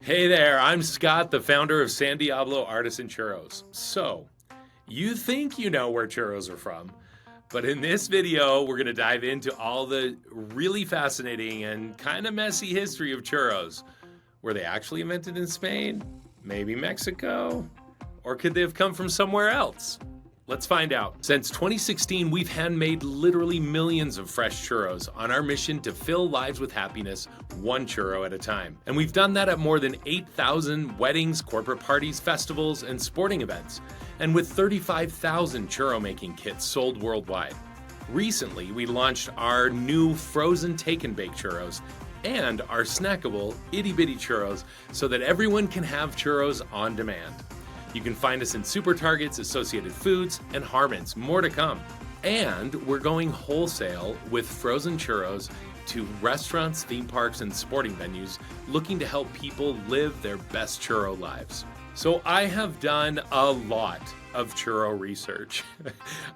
Hey there, I'm Scott, the founder of San Diablo Artisan Churros. So, you think you know where churros are from, but in this video, we're gonna dive into all the really fascinating and kind of messy history of churros. Were they actually invented in Spain? Maybe Mexico? Or could they have come from somewhere else? Let's find out. Since 2016, we've handmade literally millions of fresh churros on our mission to fill lives with happiness, one churro at a time. And we've done that at more than 8,000 weddings, corporate parties, festivals, and sporting events, and with 35,000 churro making kits sold worldwide. Recently, we launched our new frozen take and bake churros and our snackable itty bitty churros so that everyone can have churros on demand. You can find us in Super Targets, Associated Foods, and Harmons. More to come. And we're going wholesale with frozen churros to restaurants, theme parks, and sporting venues looking to help people live their best churro lives. So I have done a lot of churro research.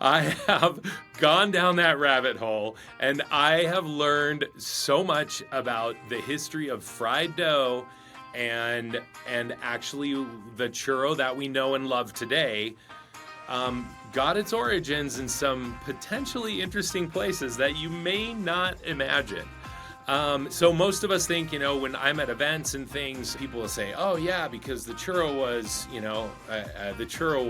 I have gone down that rabbit hole and I have learned so much about the history of fried dough and actually the churro that we know and love today got its origins in some potentially interesting places that you may not imagine. So most of us think, when I'm at events and things, people will say, oh yeah, because the churro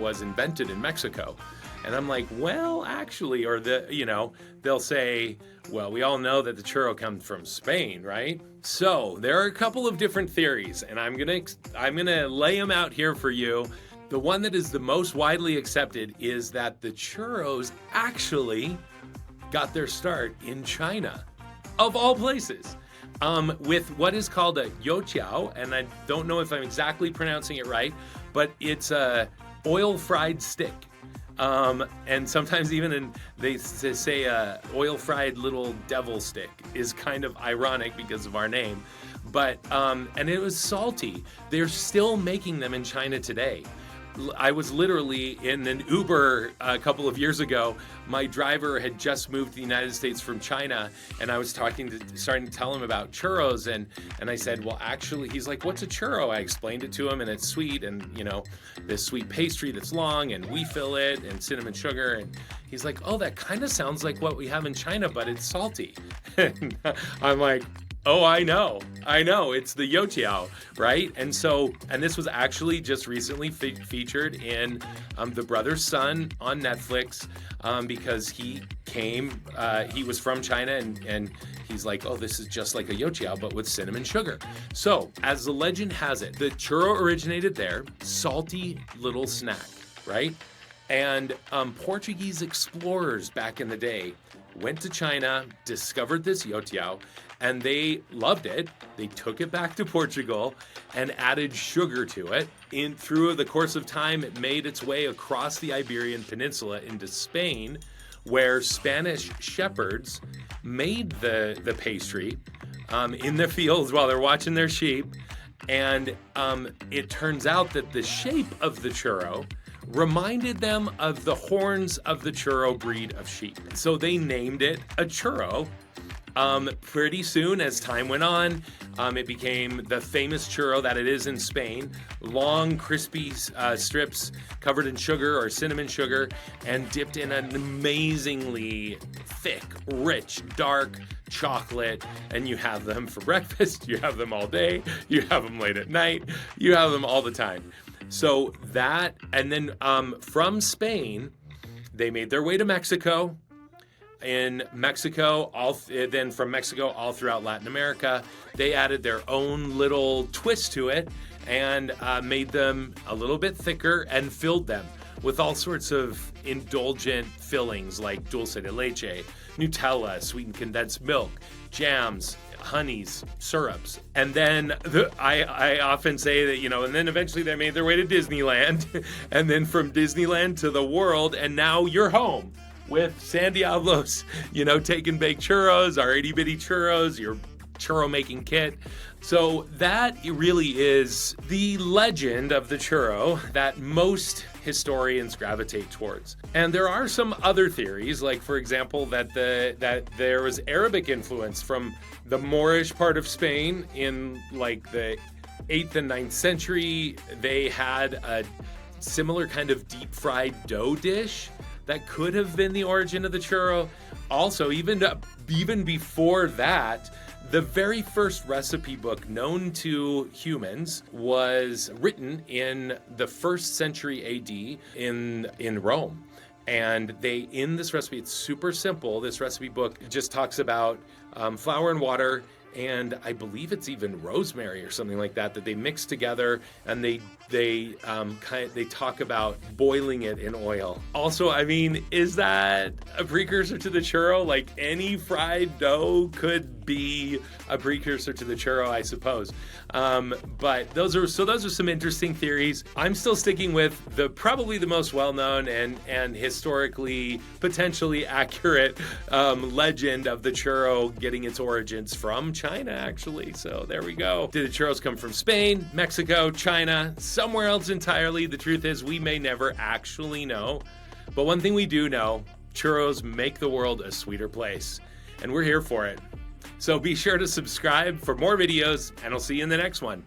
was invented in Mexico. And I'm like, well, actually, or they'll say, well, we all know that the churro comes from Spain, right? So there are a couple of different theories, and I'm gonna lay them out here for you. The one that is the most widely accepted is that the churros actually got their start in China, of all places, with what is called a youtiao, and I don't know if I'm exactly pronouncing it right, but it's a oil-fried stick. And sometimes even they say oil-fried little devil stick is kind of ironic because of our name. But, and it was salty. They're still making them in China today. I was literally in an Uber a couple of years ago. My driver had just moved to the United States from China, and I was starting to tell him about churros, and I said, well, actually, he's like, what's a churro? I explained it to him, and it's sweet, and this sweet pastry that's long, and we fill it, and cinnamon sugar, and he's like, oh, that kind of sounds like what we have in China, but it's salty. And I'm like, oh, I know, it's the youtiao, right? And this was actually just recently featured in The Brother's Son on Netflix, because he was from China, and he's like, oh, this is just like a youtiao, but with cinnamon sugar. So, as the legend has it, the churro originated there, salty little snack, right? And Portuguese explorers back in the day went to China, discovered this youtiao, and they loved it. They took it back to Portugal and added sugar to it. Through the course of time, it made its way across the Iberian Peninsula into Spain, where Spanish shepherds made the pastry in the fields while they're watching their sheep. And it turns out that the shape of the churro reminded them of the horns of the churro breed of sheep. So they named it a churro. Pretty soon, as time went on, it became the famous churro that it is in Spain. Long, crispy strips covered in sugar or cinnamon sugar and dipped in an amazingly thick, rich, dark chocolate. And you have them for breakfast, you have them all day, you have them late at night, you have them all the time. So that, and then from Spain, they made their way to Mexico. In Mexico, then from Mexico all throughout Latin America, they added their own little twist to it and made them a little bit thicker and filled them with all sorts of indulgent fillings like dulce de leche, Nutella, sweetened condensed milk, jams, honeys, syrups. And then I often say that, and then eventually they made their way to Disneyland, and then from Disneyland to the world, and now you're home with San Diablo's, take and bake churros, our itty bitty churros, your churro making kit. So that really is the legend of the churro that most historians gravitate towards. And there are some other theories, like for example, that there was Arabic influence from the Moorish part of Spain in like the 8th and 9th century, they had a similar kind of deep fried dough dish that could have been the origin of the churro. Also, even before that, the very first recipe book known to humans was written in the 1st century AD in Rome. And in this recipe, it's super simple. This recipe book just talks about flour and water, and I believe it's even rosemary or something like that they mix together, and they talk about boiling it in oil. Also, I mean, is that a precursor to the churro? Like, any fried dough could be a precursor to the churro, I suppose. But those are some interesting theories. I'm still sticking with probably the most well-known and historically potentially accurate legend of the churro getting its origins from China, actually. So there we go. Did the churros come from Spain, Mexico, China, somewhere else entirely? The truth is, we may never actually know. But one thing we do know, churros make the world a sweeter place. And we're here for it. So be sure to subscribe for more videos, and I'll see you in the next one.